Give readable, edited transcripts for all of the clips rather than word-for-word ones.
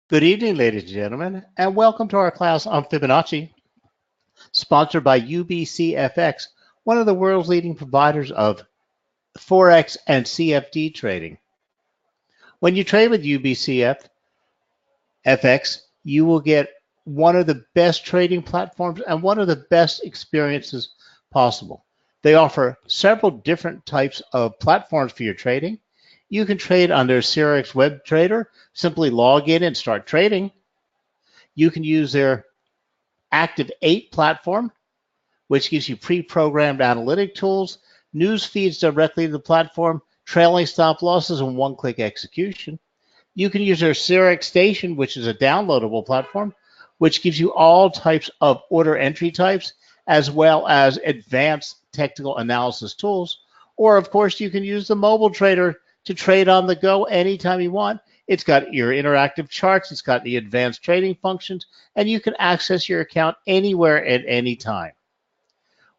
Good evening, ladies and gentlemen, and welcome to our class on Fibonacci, sponsored by UBCFX, one of the world's leading providers of Forex and CFD trading. When you trade with UBCFX, you will get one of the best trading platforms and one of the best experiences possible. They offer several different types of platforms for your trading. You can trade on their CRX web trader, simply log in and start trading. You can use their Active 8 platform, which gives you pre-programmed analytic tools, news feeds directly to the platform, trailing stop losses, and one-click execution. You can use their CRX Station, which is a downloadable platform, which gives you all types of order entry types, as well as advanced technical analysis tools. Or, of course, you can use the mobile trader to trade on the go anytime you want. It's got your interactive charts, it's got the advanced trading functions, and you can access your account anywhere at any time.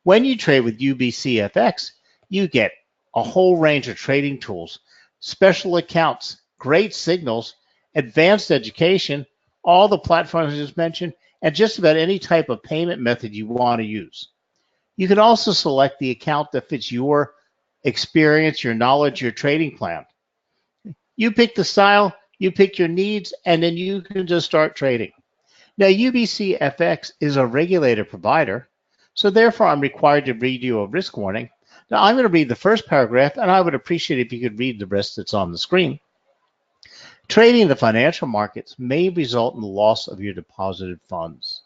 When you trade with UBCFX, you get a whole range of trading tools, special accounts, great signals, advanced education, all the platforms I just mentioned, and just about any type of payment method you want to use. You can also select the account that fits your experience, your knowledge, your trading plan. You pick the style, you pick your needs, and then you can just start trading. Now, UBCFX is a regulated provider, so therefore I'm required to read you a risk warning. Now, I'm going to read the first paragraph, and I would appreciate if you could read the rest that's on the screen. Trading in the financial markets may result in the loss of your deposited funds.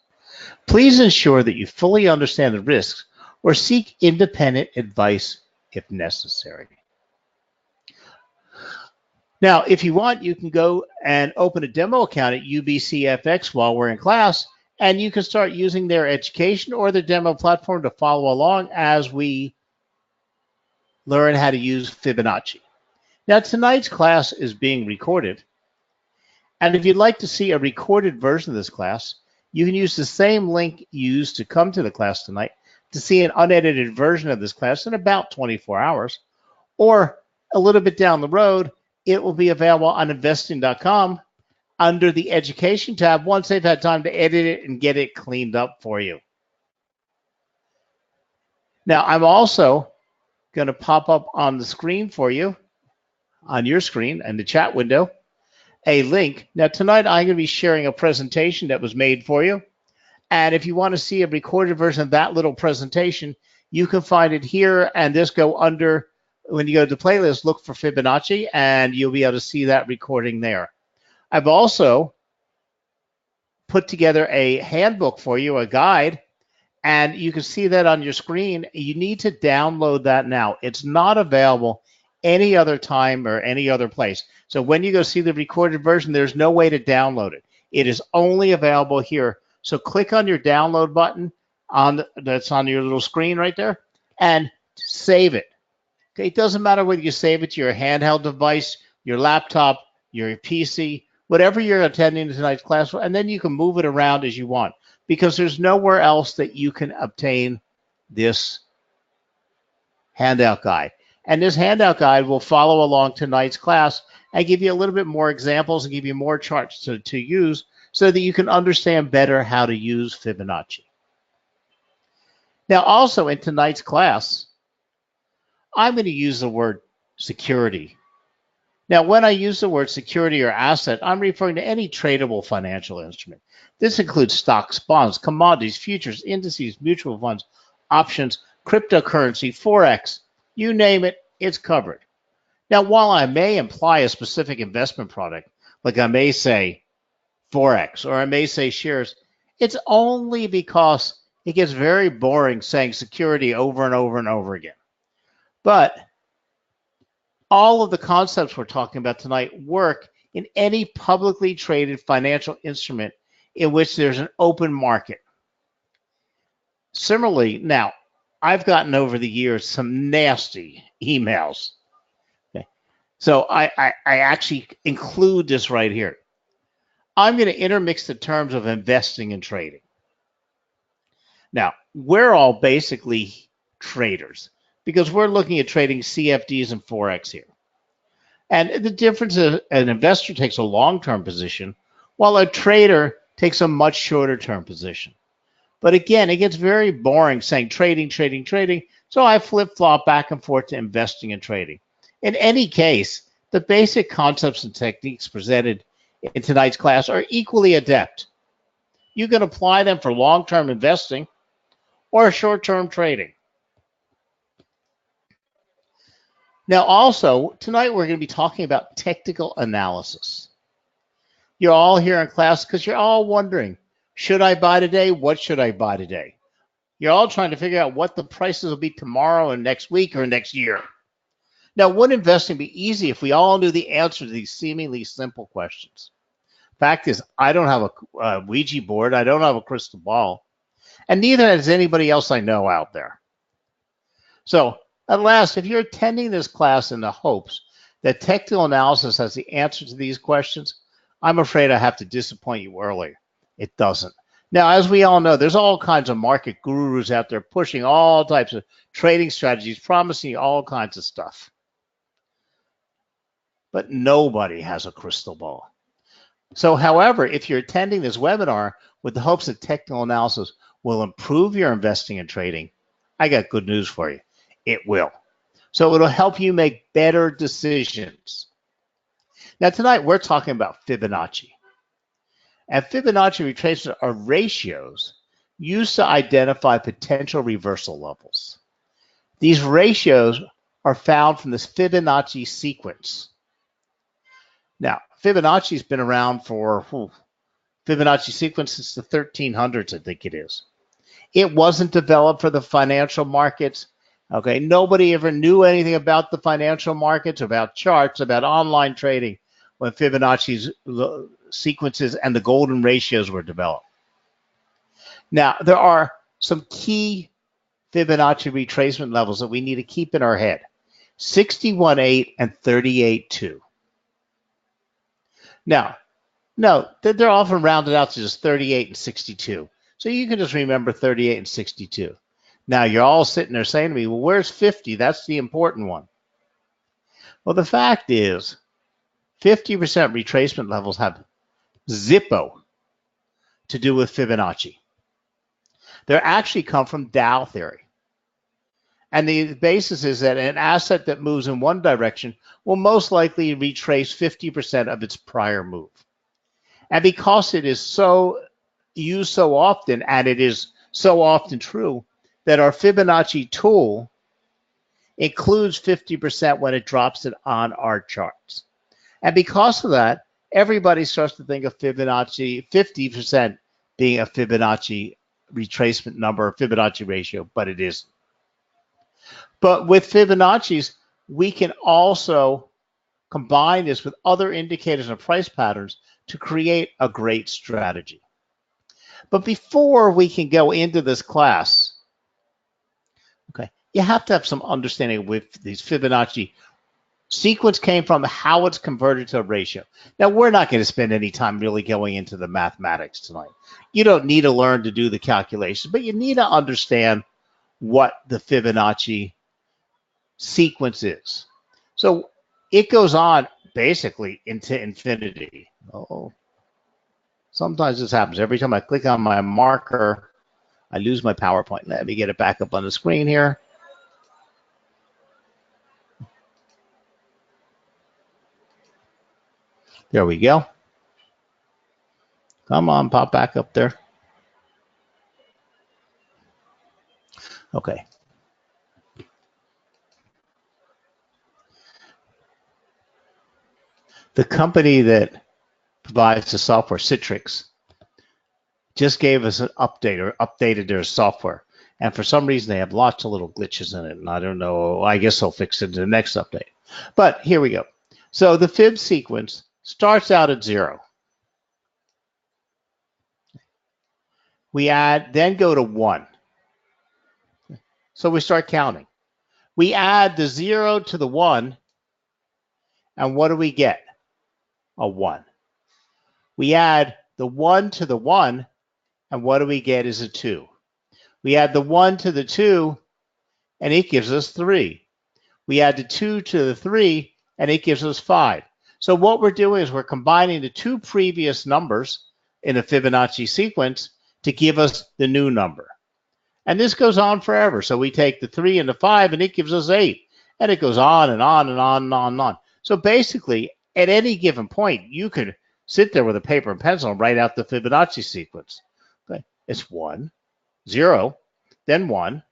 Please ensure that you fully understand the risks or seek independent advice if necessary. Now, if you want, you can go and open a demo account at UBCFX while we're in class, and you can start using their education or the demo platform to follow along as we learn how to use Fibonacci. Now, tonight's class is being recorded, and if you'd like to see a recorded version of this class, you can use the same link used to come to the class tonight to see an unedited version of this class in about 24 hours, or a little bit down the road, it will be available on investing.com under the education tab once they've had time to edit it and get it cleaned up for you. Now, I'm also going to pop up on the screen for you, on your screen in the chat window, a link. Now, tonight I'm going to be sharing a presentation that was made for you. And if you want to see a recorded version of that little presentation, you can find it here and just go under, when you go to the playlist, look for Fibonacci, and you'll be able to see that recording there. I've also put together a handbook for you, a guide, and you can see that on your screen. You need to download that now. It's not available any other time or any other place. So when you go see the recorded version, there's no way to download it. It is only available here. So click on your download button that's on your little screen right there and save it. Okay, it doesn't matter whether you save it to your handheld device, your laptop, your PC, whatever you're attending tonight's class, and then you can move it around as you want, because there's nowhere else that you can obtain this handout guide. And this handout guide will follow along tonight's class and give you a little bit more examples and give you more charts to use so that you can understand better how to use Fibonacci. Now, also in tonight's class, I'm going to use the word security. Now, when I use the word security or asset, I'm referring to any tradable financial instrument. This includes stocks, bonds, commodities, futures, indices, mutual funds, options, cryptocurrency, Forex, you name it, it's covered. Now, while I may imply a specific investment product, like I may say Forex or I may say shares, it's only because it gets very boring saying security over and over and over again. But all of the concepts we're talking about tonight work in any publicly traded financial instrument in which there's an open market. Similarly, now, I've gotten over the years some nasty emails. Okay. So I actually include this right here. I'm going to intermix the terms of investing and trading. Now, we're all basically traders because we're looking at trading CFDs and Forex here. And the difference is an investor takes a long-term position, while a trader takes a much shorter term position. But again, it gets very boring saying trading, trading, trading. So I flip-flop back and forth to investing and trading. In any case, the basic concepts and techniques presented in tonight's class are equally adept. You can apply them for long-term investing or short-term trading. Now, also, tonight we're going to be talking about technical analysis. You're all here in class because you're all wondering, should I buy today? What should I buy today? You're all trying to figure out what the prices will be tomorrow and next week or next year. Now, would investing be easy if we all knew the answer to these seemingly simple questions? Fact is, I don't have a Ouija board. I don't have a crystal ball. And neither has anybody else I know out there. So, at last, if you're attending this class in the hopes that technical analysis has the answer to these questions, I'm afraid I have to disappoint you early. It doesn't. Now, as we all know, there's all kinds of market gurus out there pushing all types of trading strategies, promising you all kinds of stuff. But nobody has a crystal ball. So, however, if you're attending this webinar with the hopes that technical analysis will improve your investing and trading, I got good news for you. It will. So it'll help you make better decisions. Now, tonight we're talking about Fibonacci. And Fibonacci retracements are ratios used to identify potential reversal levels. These ratios are found from this Fibonacci sequence. Now, Fibonacci's been around for Fibonacci sequence since the 1300s, I think it is. It wasn't developed for the financial markets. Okay, nobody ever knew anything about the financial markets, about charts, about online trading when Fibonacci's sequences and the golden ratios were developed. Now, there are some key Fibonacci retracement levels that we need to keep in our head. 61.8 and 38.2. Now, no, they're often rounded out to just 38 and 62. So you can just remember 38 and 62. Now, you're all sitting there saying to me, well, where's 50? That's the important one. Well, the fact is 50% retracement levels have zippo to do with Fibonacci. They actually come from Dow theory. And the basis is that an asset that moves in one direction will most likely retrace 50% of its prior move. And because it is so used so often, and it is so often true, that our Fibonacci tool includes 50% when it drops it on our charts. And because of that, everybody starts to think of Fibonacci, 50% being a Fibonacci retracement number, Fibonacci ratio, but it isn't. But with Fibonacci's, we can also combine this with other indicators and price patterns to create a great strategy. But before we can go into this class, okay, you have to have some understanding with these Fibonacci sequence came from, how it's converted to a ratio. Now, we're not going to spend any time really going into the mathematics tonight. You don't need to learn to do the calculations, but you need to understand what the Fibonacci sequence is. So it goes on basically into infinity. Oh, sometimes this happens. Every time I click on my marker, I lose my PowerPoint. Let me get it back up on the screen here. There we go. Come on, pop back up there. Okay. The company that provides the software, Citrix, just gave us an update or updated their software. And for some reason, they have lots of little glitches in it. And I don't know, I guess they'll fix it in the next update. But here we go. So the Fib sequence starts out at 0. We add, then go to 1. So we start counting. We add the 0 to the 1, and what do we get? A 1. We add the 1 to the 1, and what do we get is a 2. We add the 1 to the 2, and it gives us 3. We add the 2 to the 3, and it gives us 5. So what we're doing is we're combining the two previous numbers in a Fibonacci sequence to give us the new number. And this goes on forever. So we take the 3 and the 5, and it gives us 8. And it goes on and on and on and on and on. So basically, at any given point, you could sit there with a paper and pencil and write out the Fibonacci sequence. Okay. It's 1, 0, then 1.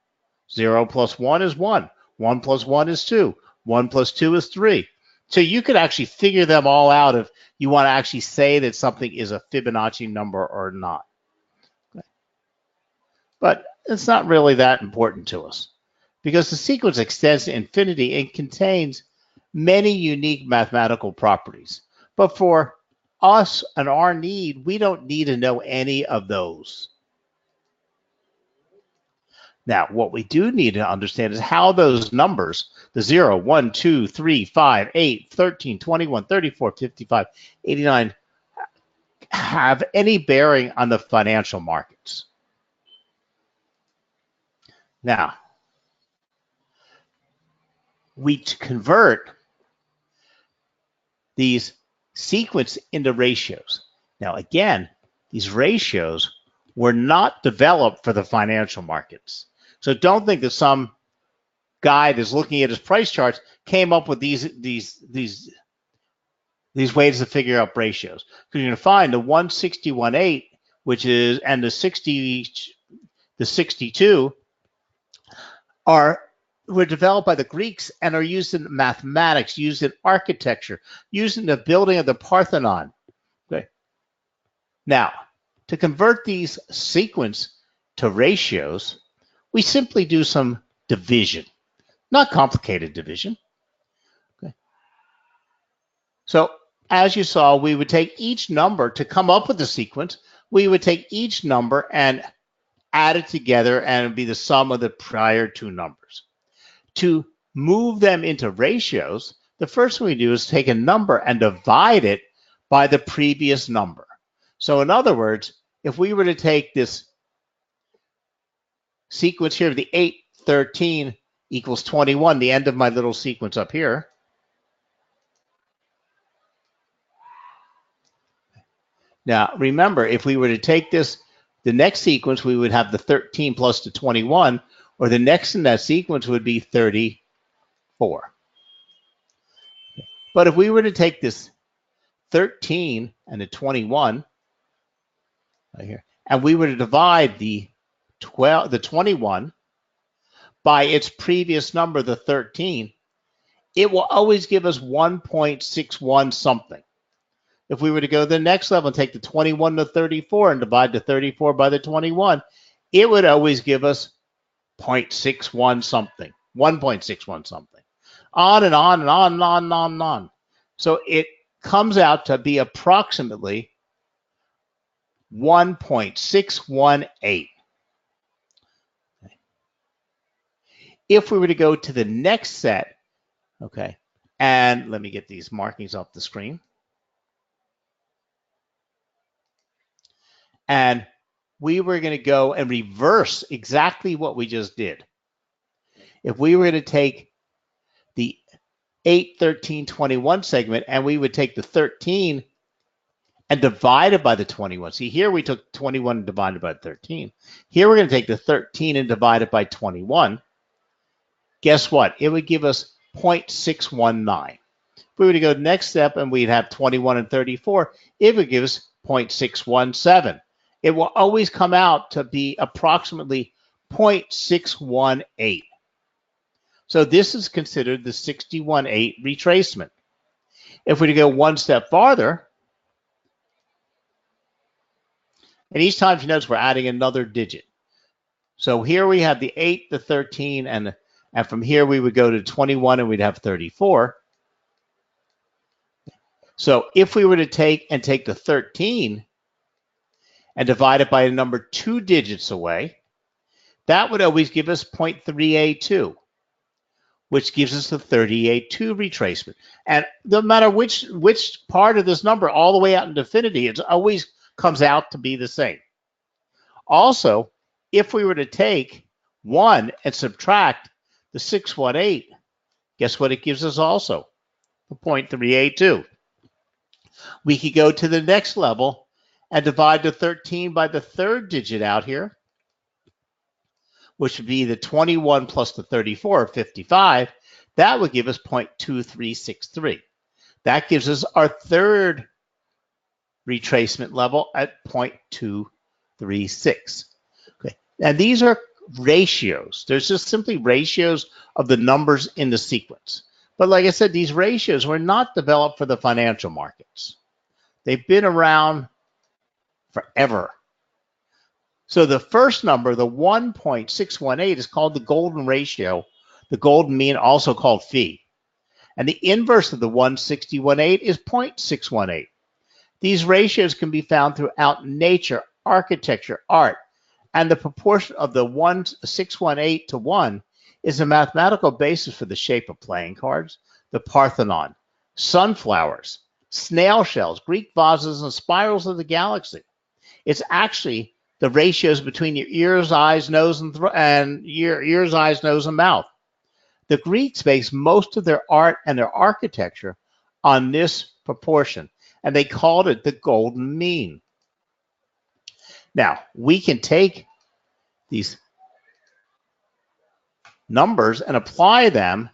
0 plus 1 is 1. 1 plus 1 is 2. 1 plus 2 is 3. So you could actually figure them all out if you want to actually say that something is a Fibonacci number or not. Okay. But it's not really that important to us because the sequence extends to infinity and contains many unique mathematical properties. But for us and our need, we don't need to know any of those. Now, what we do need to understand is how those numbers, the 0, 1, 2, 3, 5, 8, 13, 21, 34, 55, 89, have any bearing on the financial markets. Now, we convert these sequence into ratios. Now, again, these ratios were not developed for the financial markets. So don't think that some guy that's looking at his price charts came up with these ways to figure out ratios. Because you're going to find the 161.8, which is, and the 62 were developed by the Greeks and are used in mathematics, used in architecture, used in the building of the Parthenon. Okay. Now, to convert these sequence to ratios, we simply do some division, not complicated division. Okay. So as you saw, we would take each number to come up with the sequence. We would take each number and add it together, and it would be the sum of the prior two numbers. To move them into ratios, the first thing we do is take a number and divide it by the previous number. So in other words, if we were to take this sequence here, the 8, 13 equals 21, the end of my little sequence up here. Now, remember, if we were to take this, the next sequence, we would have the 13 plus the 21, or the next in that sequence would be 34. But if we were to take this 13 and the 21 right here, and we were to divide the 21 by its previous number, the 13, it will always give us 1.61 something. If we were to go to the next level and take the 21 to 34 and divide the 34 by the 21, it would always give us 0.61 something, 1.61 something, on and on and on and on and on and on. So it comes out to be approximately 1.618. If we were to go to the next set, okay, and let me get these markings off the screen. And we were going to go and reverse exactly what we just did. If we were to take the 8, 13, 21 segment, and we would take the 13 and divide it by the 21. See, here we took 21 and divided by 13. Here we're going to take the 13 and divide it by 21. Guess what? It would give us 0.619. If we were to go to the next step and we'd have 21 and 34, it would give us 0.617. It will always come out to be approximately 0.618. So this is considered the 61.8 retracement. If we were to go one step farther, and each time you notice we're adding another digit. So here we have the 8, the 13, and from here we would go to 21 and we'd have 34. So if we were to take the 13 and divide it by a number 2 digits away, that would always give us 0.382, which gives us the 38.2 retracement. And no matter which part of this number, all the way out into infinity, it always comes out to be the same. Also, if we were to take 1 and subtract the 618, guess what it gives us also? The 0.382. We could go to the next level and divide the 13 by the third digit out here, which would be the 21 plus the 34, 55. That would give us 0.2363. That gives us our third retracement level at 0.236. Okay. And these are ratios. There's just simply ratios of the numbers in the sequence. But like I said, these ratios were not developed for the financial markets. They've been around forever. So the first number, the 1.618, is called the golden ratio, the golden mean, also called phi. And the inverse of the 1.618 is 0.618. These ratios can be found throughout nature, architecture, art, and the proportion of the 1.618 to 1 is a mathematical basis for the shape of playing cards, the Parthenon, sunflowers, snail shells, Greek vases, and spirals of the galaxy. It's actually the ratios between your ears, eyes, nose, and your ears, eyes, nose, and mouth. The Greeks based most of their art and their architecture on this proportion, and they called it the golden mean. Now, we can take these numbers and apply them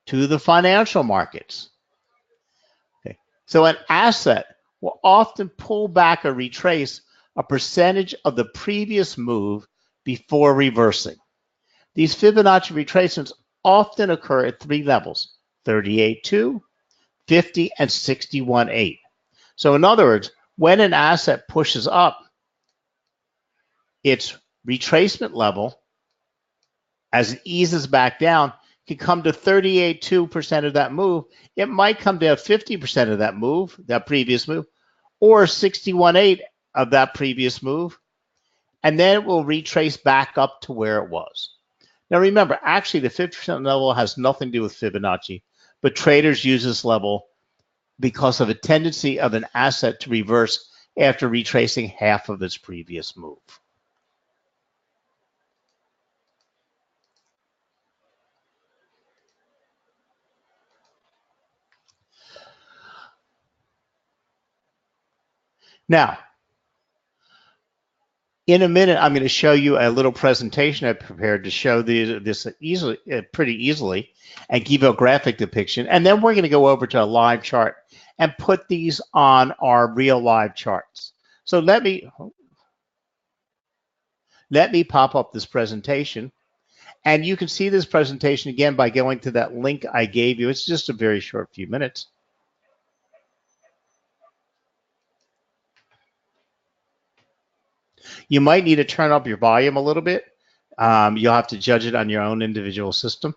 to the financial markets. Okay. So an asset will often pull back or retrace a percentage of the previous move before reversing. These Fibonacci retracements often occur at three levels: 38.2, 50, and 61.8. So in other words, when an asset pushes up its retracement level, as it eases back down, can come to 38.2% of that move. It might come to 50% of that move, that previous move, or 61.8 of that previous move, and then it will retrace back up to where it was. Now remember, actually the 50% level has nothing to do with Fibonacci, but traders use this level because of a tendency of an asset to reverse after retracing half of its previous move. Now, in a minute, I'm going to show you a little presentation I prepared to show this pretty easily and give you a graphic depiction. And then we're going to go over to a live chart and put these on our real live charts. So let me pop up this presentation. And you can see this presentation again by going to that link I gave you. It's just a very short few minutes. You might need to turn up your volume a little bit. You'll have to judge it on your own individual system.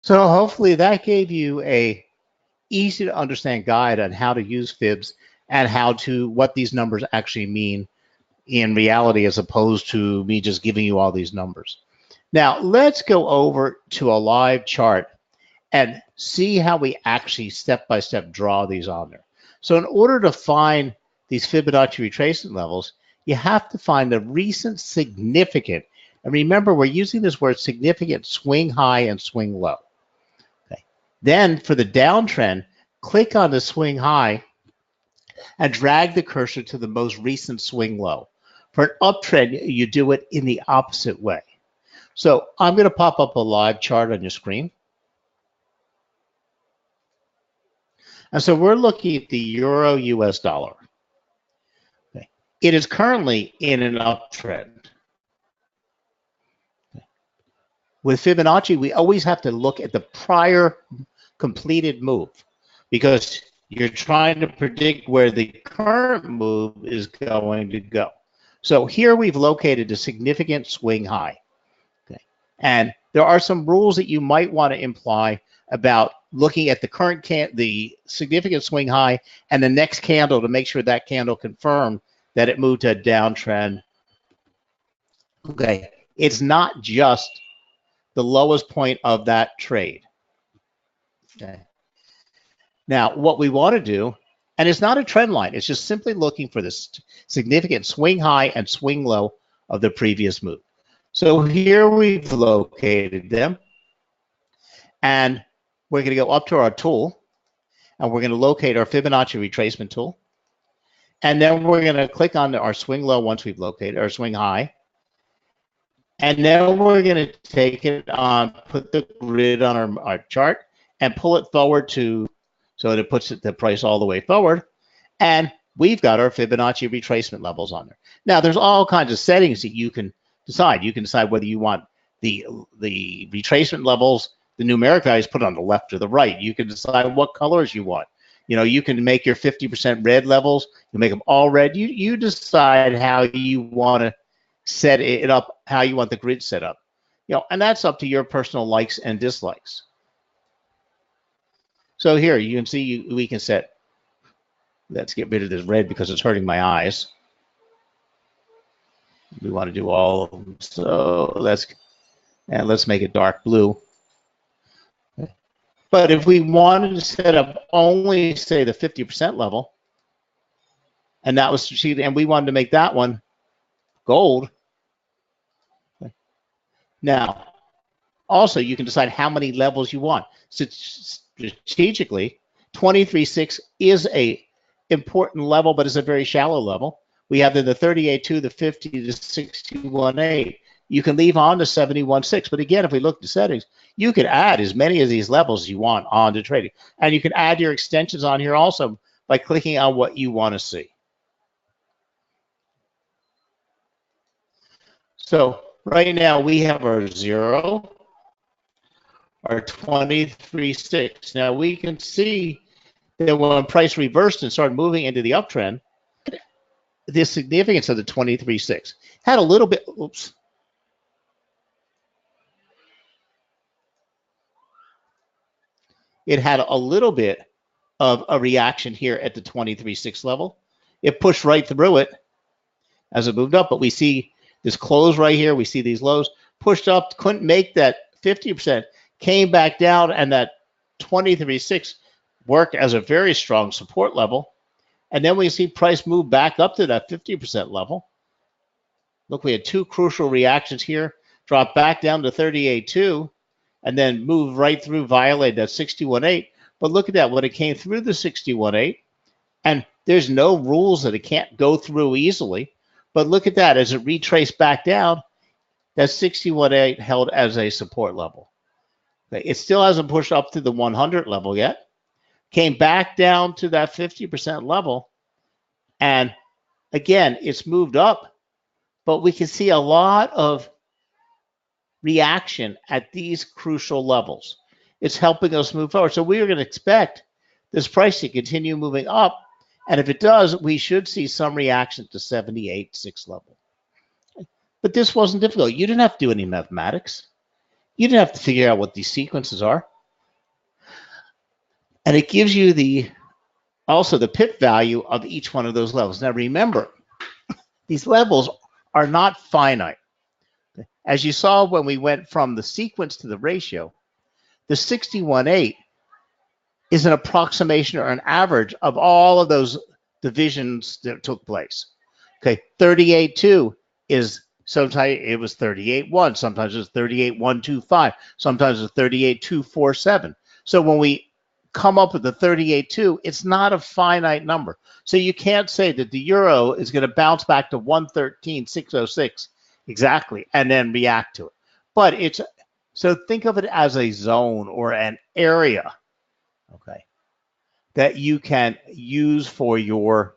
So hopefully that gave you a easy to understand guide on how to use fibs and what these numbers actually mean in reality, as opposed to me just giving you all these numbers. Now let's go over to a live chart and see how we actually step-by-step draw these on there. So in order to find these Fibonacci retracement levels, you have to find the recent significant, and remember we're using this word significant, swing high and swing low. Okay. Then for the downtrend, click on the swing high and drag the cursor to the most recent swing low. For an uptrend, you do it in the opposite way. So I'm going to pop up a live chart on your screen. And so we're looking at the euro US dollar. Okay. It is currently in an uptrend. Okay. With Fibonacci, we always have to look at the prior completed move because you're trying to predict where the current move is going to go. So here we've located a significant swing high. Okay. And there are some rules that you might want to imply about looking at the significant swing high and the next candle to make sure that candle confirmed that it moved to a downtrend. Okay, it's not just the lowest point of that trade. Okay. Now, what we want to do, and it's not a trend line, it's just simply looking for this significant swing high and swing low of the previous move. So here we've located them, and we're going to go up to our tool, and we're going to locate our Fibonacci retracement tool. And then we're going to click on our swing low once we've located our swing high. And then we're going to take it on, put the grid on our chart and pull it forward so that it puts the price all the way forward. And we've got our Fibonacci retracement levels on there. Now, there's all kinds of settings that you can decide. You can decide whether you want the retracement levels, the numeric values put on the left or the right. You can decide what colors you want. You know, you can make your 50% red levels. You make them all red. You decide how you want to set it up, how you want the grid set up. You know, and that's up to your personal likes and dislikes. So here you can see we can set. Let's get rid of this red because it's hurting my eyes. We want to do all of them. So let's make it dark blue. But if we wanted to set up only, say, the 50% level, and that was strategic, and we wanted to make that one gold. Now, also, you can decide how many levels you want. So strategically, 23.6 is a important level, but it's a very shallow level. We have the 38.2, the 50, the 61.8. You can leave on the 71.6. But again, if we look at the settings, you could add as many of these levels as you want onto trading. And you can add your extensions on here also by clicking on what you want to see. So right now we have our 0, our 23.6. Now we can see that when price reversed and started moving into the uptrend, the significance of the 23.6 had a little bit, oops. It had a little bit of a reaction here at the 23.6 level. It pushed right through it as it moved up, but we see this close right here. We see these lows, pushed up, couldn't make that 50%, came back down, and that 23.6 worked as a very strong support level. And then we see price move back up to that 50% level. Look, we had two crucial reactions here, drop back down to 38.2, and then move right through, violate that 61.8. But look at that, when it came through the 61.8, and there's no rules that it can't go through easily. But look at that, as it retraced back down, that 61.8 held as a support level. It still hasn't pushed up to the 100 level yet. Came back down to that 50% level. And again, it's moved up, but we can see a lot of reaction at these crucial levels. It's helping us move forward. So we are going to expect this price to continue moving up. And if it does, we should see some reaction to 78.6 level. But this wasn't difficult. You didn't have to do any mathematics. You didn't have to figure out what these sequences are. And it gives you also the pip value of each one of those levels. Now remember, these levels are not finite. As you saw when we went from the sequence to the ratio, the 61.8 is an approximation or an average of all of those divisions that took place. Okay, 38.2 is sometimes it was 38.1, sometimes it's 38.125, sometimes it's 38.247. So when we come up with the 38.2, it's not a finite number. So you can't say that the euro is going to bounce back to 113.606 exactly and then react to it. But so think of it as a zone or an area, okay, that you can use for your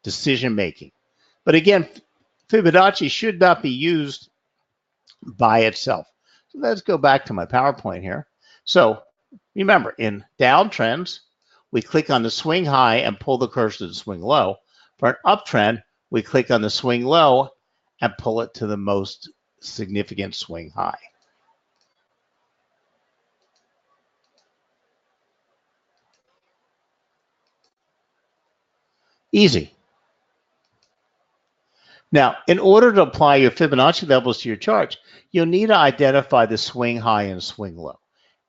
decision making. But again, Fibonacci should not be used by itself. So let's go back to my PowerPoint here. So remember, in downtrends, we click on the swing high and pull the cursor to the swing low. For an uptrend, we click on the swing low and pull it to the most significant swing high. Easy. Now, in order to apply your Fibonacci levels to your charts, you'll need to identify the swing high and swing low.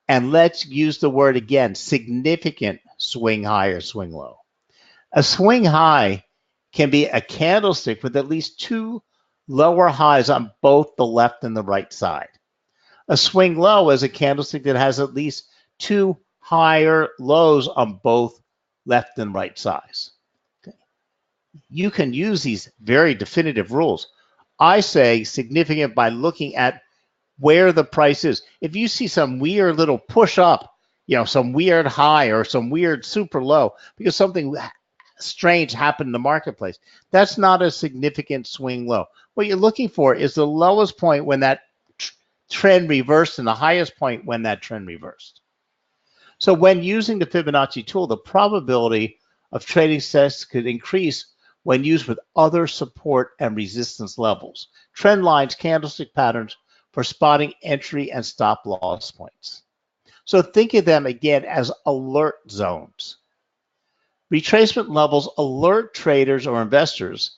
And let's use the word again, significant swing high or swing low. A swing high can be a candlestick with at least two lower highs on both the left and the right side. A swing low is a candlestick that has at least two higher lows on both left and right sides. Okay. You can use these very definitive rules. I say significant by looking at where the price is. If you see some weird little push up, some weird high or some weird super low because something strange happened in the marketplace, that's not a significant swing low. What you're looking for is the lowest point when that trend reversed and the highest point when that trend reversed. So when using the Fibonacci tool, the probability of trading success could increase when used with other support and resistance levels, trend lines, candlestick patterns for spotting entry and stop loss points. So think of them again as alert zones. Retracement levels alert traders or investors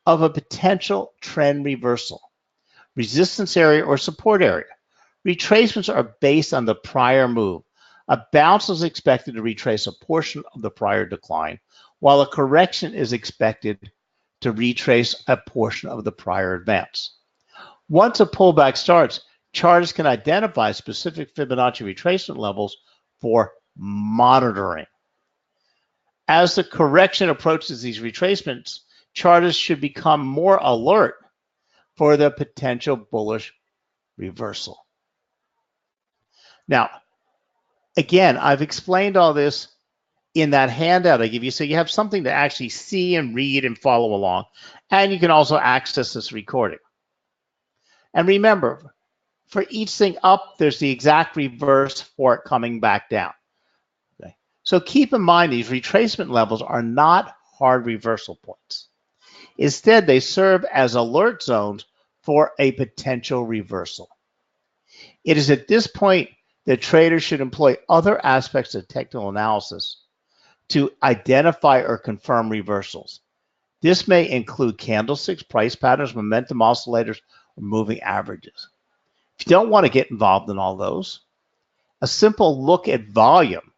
of a potential trend reversal, resistance area or support area. Retracements are based on the prior move. A bounce is expected to retrace a portion of the prior decline, while a correction is expected to retrace a portion of the prior advance. Once a pullback starts, chartists can identify specific Fibonacci retracement levels for monitoring. As the correction approaches these retracements, chartists should become more alert for the potential bullish reversal. Now, again, I've explained all this in that handout I give you, so you have something to actually see and read and follow along, and you can also access this recording. And remember, for each thing up, there's the exact reverse for it coming back down. Okay? So keep in mind these retracement levels are not hard reversal points. Instead, they serve as alert zones for a potential reversal. It is at this point that traders should employ other aspects of technical analysis to identify or confirm reversals. This may include candlesticks, price patterns, momentum oscillators, or moving averages. If you don't want to get involved in all those, a simple look at volume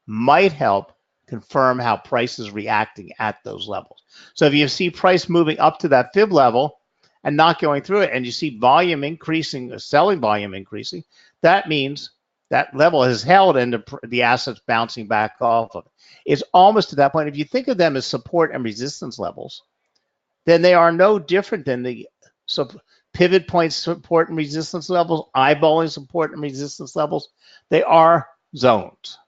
might help confirm how price is reacting at those levels. So if you see price moving up to that fib level and not going through it, and you see volume increasing, selling volume increasing, that means that level is held and the asset's bouncing back off of it. It's almost to that point. If you think of them as support and resistance levels, then they are no different than the pivot point support and resistance levels, eyeballing support and resistance levels. They are zones.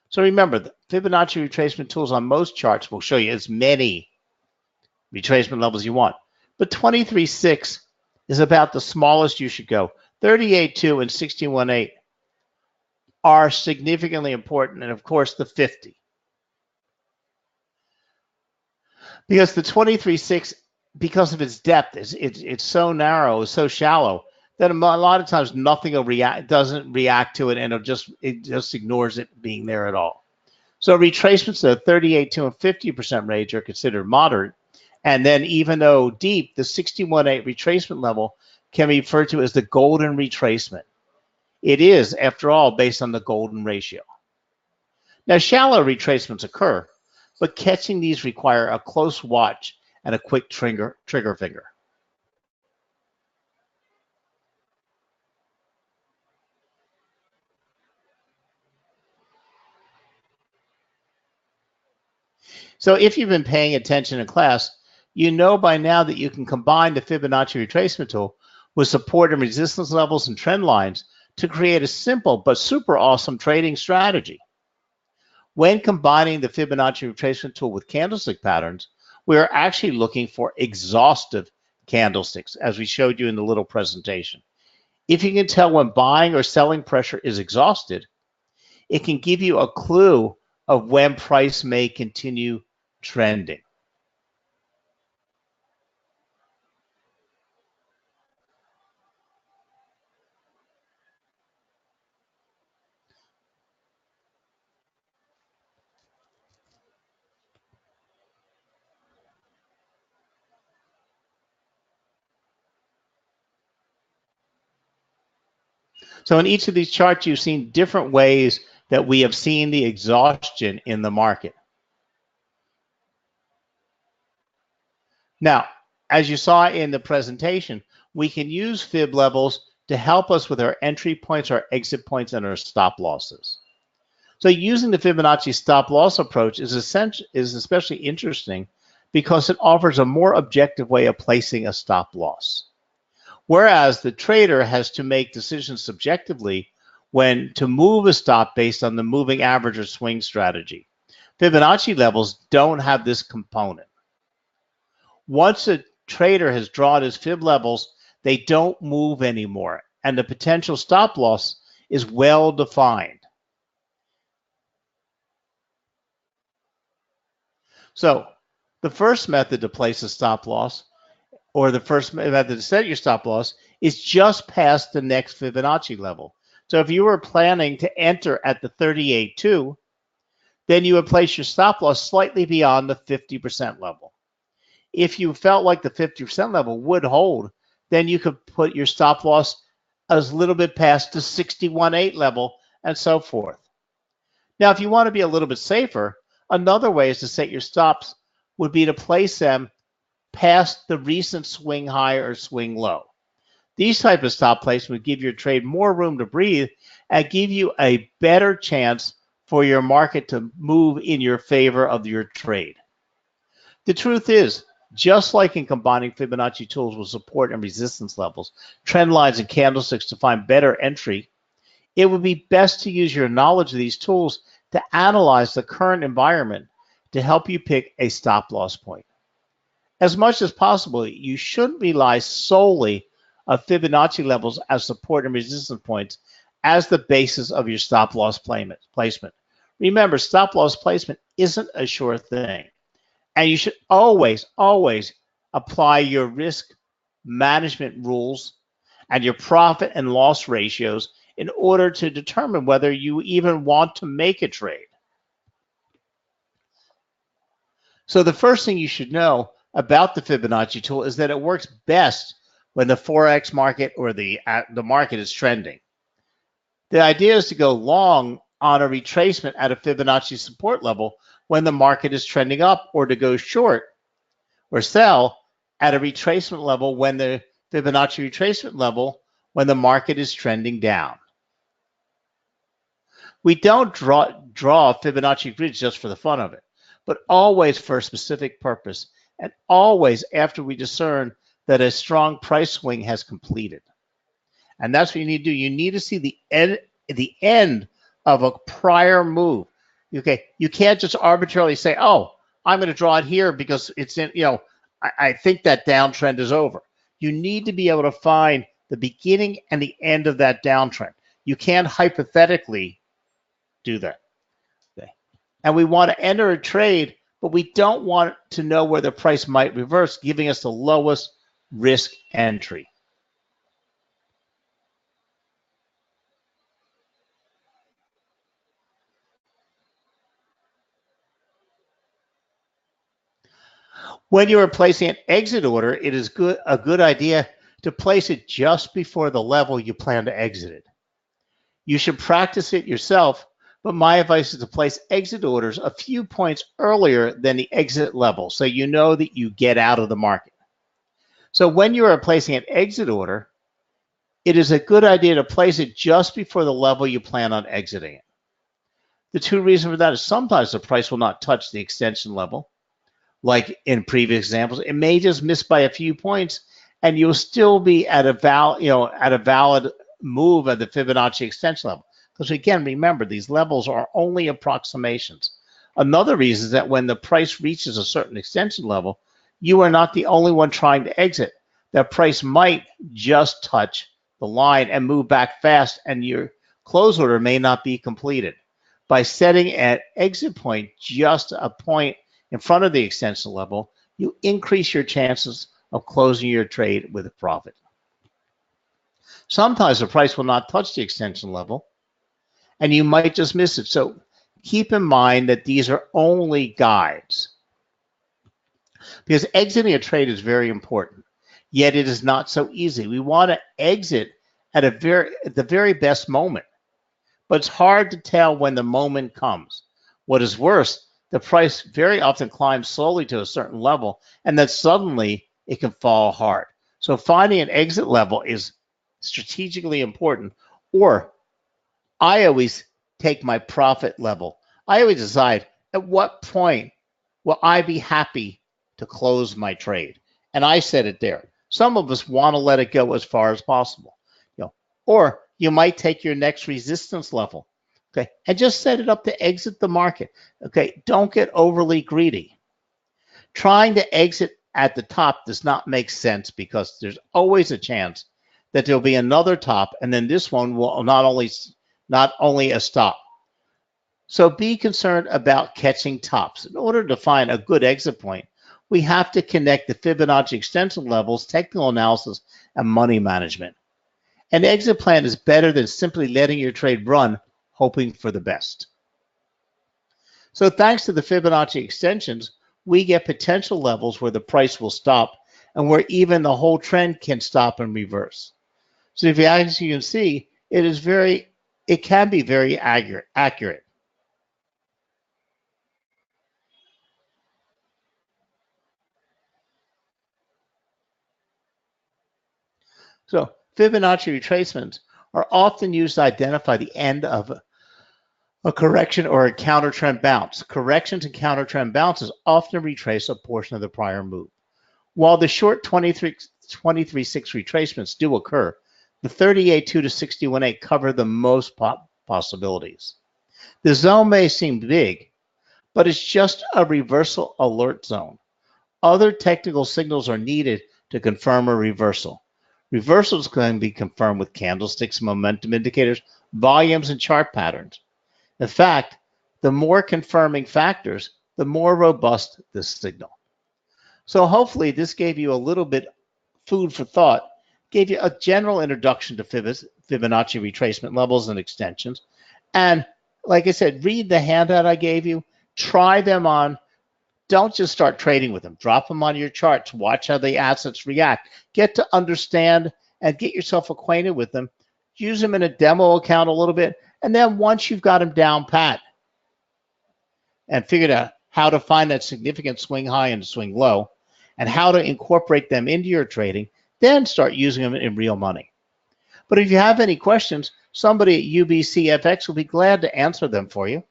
So remember, the Fibonacci retracement tools on most charts will show you as many retracement levels you want. But 23.6 is about the smallest you should go. 38.2 and 61.8 are significantly important, and of course the 50. Because the 23.6, because of its depth, it's so narrow, it's so shallow, then a lot of times nothing will react, doesn't react to it, and it just ignores it being there at all. So retracements of 38, 2, and 50% range are considered moderate. And then even though deep, the 61.8 retracement level can be referred to as the golden retracement. It is, after all, based on the golden ratio. Now, shallow retracements occur, but catching these require a close watch and a quick trigger finger. So if you've been paying attention in class, you know by now that you can combine the Fibonacci retracement tool with support and resistance levels and trend lines to create a simple but super awesome trading strategy. When combining the Fibonacci retracement tool with candlestick patterns, we are actually looking for exhaustive candlesticks, as we showed you in the little presentation. If you can tell when buying or selling pressure is exhausted, it can give you a clue of when price may continue trending. So in each of these charts, you've seen different ways that we have seen the exhaustion in the market. Now, as you saw in the presentation, we can use fib levels to help us with our entry points, our exit points, and our stop losses. So using the Fibonacci stop loss approach is especially interesting because it offers a more objective way of placing a stop loss. Whereas the trader has to make decisions subjectively when to move a stop based on the moving average or swing strategy. Fibonacci levels don't have this component. Once a trader has drawn his fib levels, they don't move anymore, and the potential stop loss is well defined. So the first method to place a stop loss, or the first method to set your stop loss, is just past the next Fibonacci level. So if you were planning to enter at the 38.2, then you would place your stop loss slightly beyond the 50% level. If you felt like the 50% level would hold, then you could put your stop loss a little bit past the 61.8 level and so forth. Now, if you want to be a little bit safer, another way is to set your stops would be to place them past the recent swing high or swing low. These type of stop placements would give your trade more room to breathe and give you a better chance for your market to move in your favor of your trade. The truth is, just like in combining Fibonacci tools with support and resistance levels, trend lines, and candlesticks to find better entry, it would be best to use your knowledge of these tools to analyze the current environment to help you pick a stop loss point. As much as possible, you shouldn't rely solely on Fibonacci levels as support and resistance points as the basis of your stop loss placement. Remember, stop loss placement isn't a sure thing. And you should always, always apply your risk management rules and your profit and loss ratios in order to determine whether you even want to make a trade. So the first thing you should know about the Fibonacci tool is that it works best when the Forex market or the market is trending. The idea is to go long on a retracement at a Fibonacci support level when the market is trending up, or to go short or sell at a retracement level when the Fibonacci retracement level when the market is trending down. We don't draw Fibonacci grids just for the fun of it, but always for a specific purpose, and always after we discern that a strong price swing has completed. And that's what you need to do. You need to see the end of a prior move. Okay, you can't just arbitrarily say, "Oh, I'm going to draw it here because it's in." I think that downtrend is over. You need to be able to find the beginning and the end of that downtrend. You can't hypothetically do that. Okay, and we want to enter a trade, but we don't want to know where the price might reverse, giving us the lowest risk entry. When you are placing an exit order, it is a good idea to place it just before the level you plan to exit it. You should practice it yourself, but my advice is to place exit orders a few points earlier than the exit level so you know that you get out of the market. So when you are placing an exit order, it is a good idea to place it just before the level you plan on exiting it. The two reasons for that is sometimes the price will not touch the extension level. Like in previous examples, it may just miss by a few points and you'll still be at a valid move at the Fibonacci extension level. Because again, remember, these levels are only approximations. Another reason is that when the price reaches a certain extension level, you are not the only one trying to exit. That price might just touch the line and move back fast, and your close order may not be completed. By setting an exit point just a point in front of the extension level, you increase your chances of closing your trade with a profit. Sometimes the price will not touch the extension level, and you might just miss it. So keep in mind that these are only guides, because exiting a trade is very important, yet it is not so easy. We want to exit at the very best moment, but it's hard to tell when the moment comes. What is worse, the price very often climbs slowly to a certain level, and then suddenly it can fall hard. So finding an exit level is strategically important, or I always take my profit level. I always decide at what point will I be happy to close my trade, and I set it there. Some of us want to let it go as far as possible, or you might take your next resistance level, okay, and just set it up to exit the market. Okay, don't get overly greedy. Trying to exit at the top does not make sense because there's always a chance that there'll be another top, and then this one will not only a stop. So be concerned about catching tops. In order to find a good exit point, we have to connect the Fibonacci extension levels, technical analysis, and money management. An exit plan is better than simply letting your trade run, hoping for the best. So thanks to the Fibonacci extensions, we get potential levels where the price will stop and where even the whole trend can stop and reverse. So as you can see, it can be very accurate. So Fibonacci retracements are often used to identify the end of a correction or a counter trend bounce. Corrections and counter trend bounces often retrace a portion of the prior move. While the short 23.6 retracements do occur, the 38.2 to 61.8 cover the most possibilities. The zone may seem big, but it's just a reversal alert zone. Other technical signals are needed to confirm a reversal. Reversals can be confirmed with candlesticks, momentum indicators, volumes, and chart patterns. In fact, the more confirming factors, the more robust this signal. So hopefully this gave you a little bit food for thought, gave you a general introduction to Fibonacci retracement levels and extensions. And like I said, read the handout I gave you, try them on. Don't just start trading with them. Drop them on your charts. Watch how the assets react. Get to understand and get yourself acquainted with them. Use them in a demo account a little bit. And then once you've got them down pat and figured out how to find that significant swing high and swing low and how to incorporate them into your trading, then start using them in real money. But if you have any questions, somebody at UBCFX will be glad to answer them for you.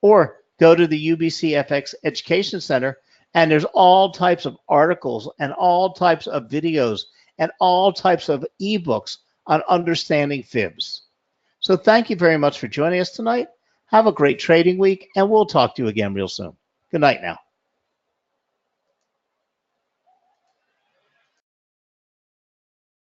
Or go to the UBCFX Education Center, and there's all types of articles and all types of videos and all types of ebooks on understanding fibs. So thank you very much for joining us tonight. Have a great trading week, and we'll talk to you again real soon. Good night now.